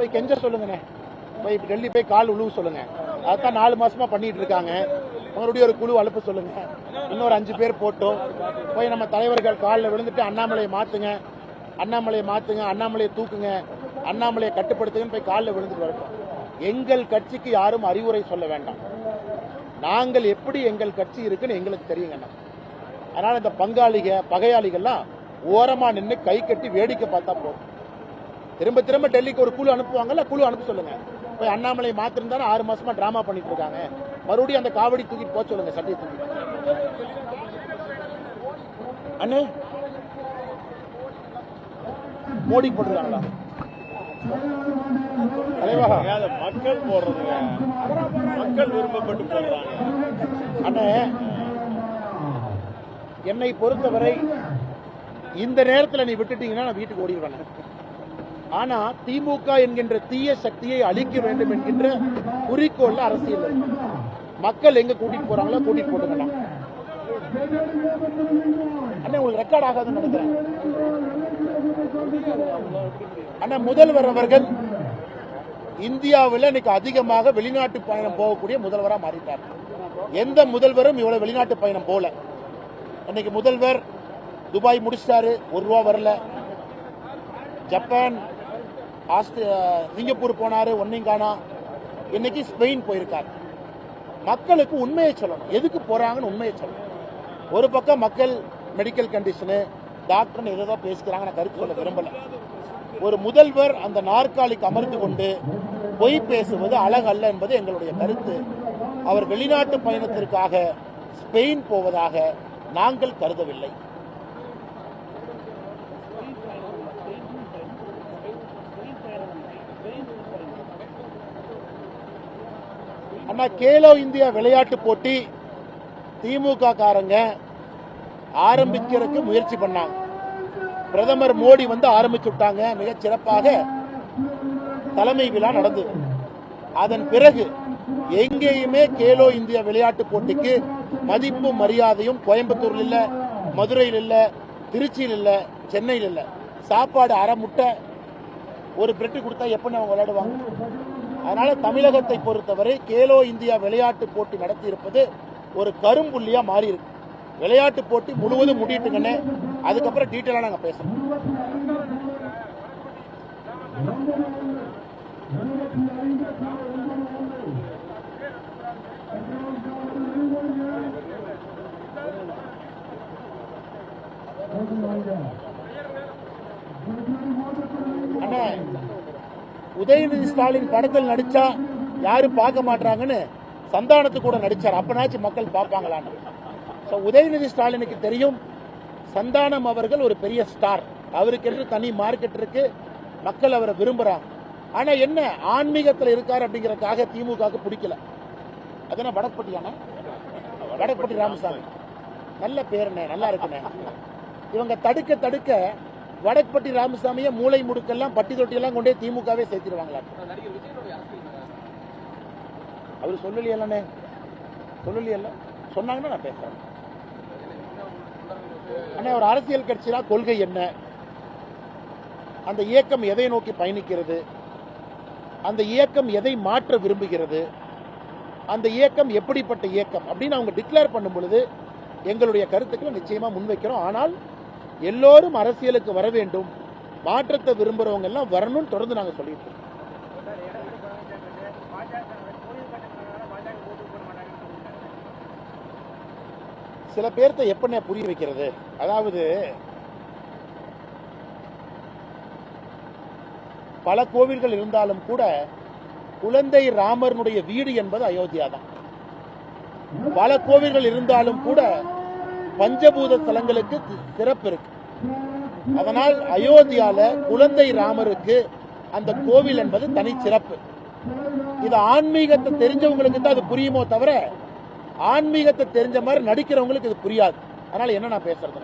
போய் கெஞ்ச சொல்லுங்கண்ணே, போய் டெல்லி போய் கால் உழுவு சொல்லுங்க. அதான் 4 மாசமா பண்ணிட்டு இருக்காங்க. மறுபடியும் ஒரு குழு அனுப்ப சொல்லுங்க, இன்னொரு 5 பேர் போட்டோம் போய் நம்ம தலைவர்கள் காலில் விழுந்துட்டு அண்ணாமலையை மாத்துங்க, அண்ணாமலையை மாத்துங்க, அண்ணாமலையை தூக்குங்க, அண்ணாமலையை கட்டுப்படுத்துங்கன்னு போய் காலில் விழுந்துட்டு வரட்டும். எங்கள் கட்சிக்கு யாரும் அறிவுரை சொல்ல வேண்டாம். நாங்கள் எப்படி எங்கள் கட்சி இருக்குன்னு எங்களுக்கு தெரியுங்கண்ணா. அதனால இந்த பகையாளிகள்லாம் ஓரமா நின்று கை கட்டி வேடிக்கை பார்த்தா போதும். திரும்ப திரும்ப டெல்லிக்கு ஒரு குழு அனுப்புவாங்கல்ல, குழு அனுப்ப சொல்லுங்க. போய் அண்ணாமலை மாத்திருந்தாரு 6 மாசமா டிராமா பண்ணிட்டு இருக்காங்க. மறுபடியும் அந்த காவடி தூக்கிட்டு போக சொல்லுங்க, சட்டையை தூக்கி. அண்ணே மோடி போட்டுருக்காங்களா? மக்கள் போடுறதுங்க, மக்கள் விருப்பப்பட்டு போடுறாங்க. அண்ணே, என்னை பொறுத்தவரை இந்த நேரத்தில் நீ விட்டுட்டீங்கன்னா நான் வீட்டுக்கு ஓடிடுவேன். ஆனா திமுக என்கின்ற தீய சக்தியை அழிக்க வேண்டும் என்கின்ற குறிக்கோள் அரசியல். மக்கள் எங்க கூட்டிட்டு போறாங்களோ கூட்டிட்டு போட்டுக்கலாம். அண்ணா உங்களுக்கு ரெக்கார்ட் ஆகாதுன்னு நினைக்கிறேன். அண்ணா முதல்வர் அவர்கள் இந்தியாவில் இன்னைக்கு அதிகமாக வெளிநாட்டு பயணம் போகக்கூடிய முதல்வராக மாறிட்டார். எந்த முதல்வரும் இவ்வளவு வெளிநாட்டு பயணம் போல. இன்னைக்கு முதல்வர் துபாய் முடிச்சிட்டாரு, ₹1 வரல. ஜப்பான், சிங்கப்பூர் போனாரு, ஒன்னையும் காணா. இன்னைக்கு ஸ்பெயின் போயிருக்காரு. மக்களுக்கு உண்மையை சொல்லணும், எதுக்கு போறாங்கன்னு உண்மையை சொல்லணும். ஒரு பக்கம் மக்கள் மெடிக்கல் கண்டிஷனு, டாக்டர் ஏதோ பேசுகிறாங்க, நான் கருத்து சொல்ல விரும்பல. ஒரு முதல்வர் அந்த நாற்காலிக்கு அமர்ந்து கொண்டு பொய் பேசுவது அழகல்ல என்பது எங்களுடைய கருத்து. அவர் வெளிநாட்டு பயணத்திற்காக ஸ்பெயின் போவதாக நாங்கள் கருதவில்லை. அண்ணா, கேலோ இந்தியா விளையாட்டு போட்டி திமுக காரங்க ஆரம்பிக்கிறதுக்கு முயற்சி பண்ணாங்க. பிரதமர் மோடி வந்து ஆரம்பிச்சு விட்டாங்க. மிகச் சிறப்பாக தலைமை விழா நடந்தது. அதன் பிறகு எங்கேயுமே கேலோ இந்தியா விளையாட்டு போட்டிக்கு மதிப்பும் மரியாதையும் கோயம்புத்தூர்ல இல்ல, மதுரையில் இல்ல, திருச்சியில் இல்ல, சென்னையில் இல்ல. சாப்பாடு அரை முட்டை, ஒரு பிரெட் கொடுத்தா எப்படி அவங்க விளையாடுவாங்க? அதனால தமிழகத்தை பொறுத்தவரை கேலோ இந்தியா விளையாட்டு போட்டி நடத்தி இருப்பது ஒரு கரும்புள்ளியா மாறி இருக்கு. விளையாட்டு போட்டி முழுவதும் முடிட்டுங்கன்னு, அதுக்கப்புறம் டீட்டெயிலா நாங்க பேசணும். அண்ணா, உதயநிதி ஸ்டாலின் படத்தில் நடிச்சா யாரும் பார்க்க மாட்டாங்கன்னு சந்தானத்து கூட நடிச்சார். அப்பனாச்சும் மக்கள் பார்ப்பாங்களான்னு. உதயநிதி ஸ்டாலினுக்கு தெரியும் சந்தானம் அவர்கள் ஒரு பெரிய ஸ்டார், அவருக்கு தனி மார்க்கெட் இருக்கு, மக்கள் அவரை விரும்புறாங்க. ஆனா என்ன, ஆன்மீகத்தில் இருக்காரு அப்படிங்கறதுக்காக திமுக பிடிக்கல. அதனால வடப்பட்டியான வடப்பட்டி ராமசாமி நல்ல பேருண்ணே, நல்லா இருக்குண்ணே. இவங்க தடுக்க தடுக்க வடப்பட்டி ராமசாமியை மூளை முடுக்கெல்லாம் பட்டி தொட்டியெல்லாம் கொண்டே திமுகவே சேர்த்திருவாங்களா? அவரு சொல்லலையே, சொல்லலையல்ல, சொன்னாங்கன்னா நான் பேசுறேன். ஆனா ஒரு அரசியல் கட்சியா கொள்கை என்ன, அந்த இயக்கம் எதை நோக்கி பயணிக்கிறது, அந்த இயக்கம் எதை மாற்ற விரும்புகிறது, அந்த இயக்கம் எப்படிப்பட்ட இயக்கம் அப்படின்னு அவங்க டிக்ளேர் பண்ணும் பொழுது எங்களுடைய கருத்துக்களை நிச்சயமா முன்வைக்கிறோம். ஆனால் எல்லோரும் அரசியலுக்கு வர வேண்டும், மாற்றத்தை விரும்புறவங்க எல்லாம் வரணும்னு தொடர்ந்து நாங்க சொல்லிட்டு இருக்கோம். சில பேர்த்த எப்ப புரிய வைக்கிறது? அதாவது பல கோவில்கள் இருந்தாலும் கூட குழந்தை ராமனுடைய வீடு என்பது அயோத்தியா தான். பல கோவில்கள் இருந்தாலும் கூட பஞ்சபூத தலங்களுக்கு சிறப்பு இருக்கு. அதனால் அயோத்தியால குழந்தை ராமருக்கு அந்த கோவில் என்பது தனி சிறப்பு. இது ஆன்மீகத்தை தெரிஞ்சவங்களுக்கு தான் அது புரியுமோ தவிர ஆன்மீகத்தை தெரிஞ்ச மாதிரி நடிக்கிறவங்களுக்கு இது புரியாது. அதனால என்ன நான் பேசுறது?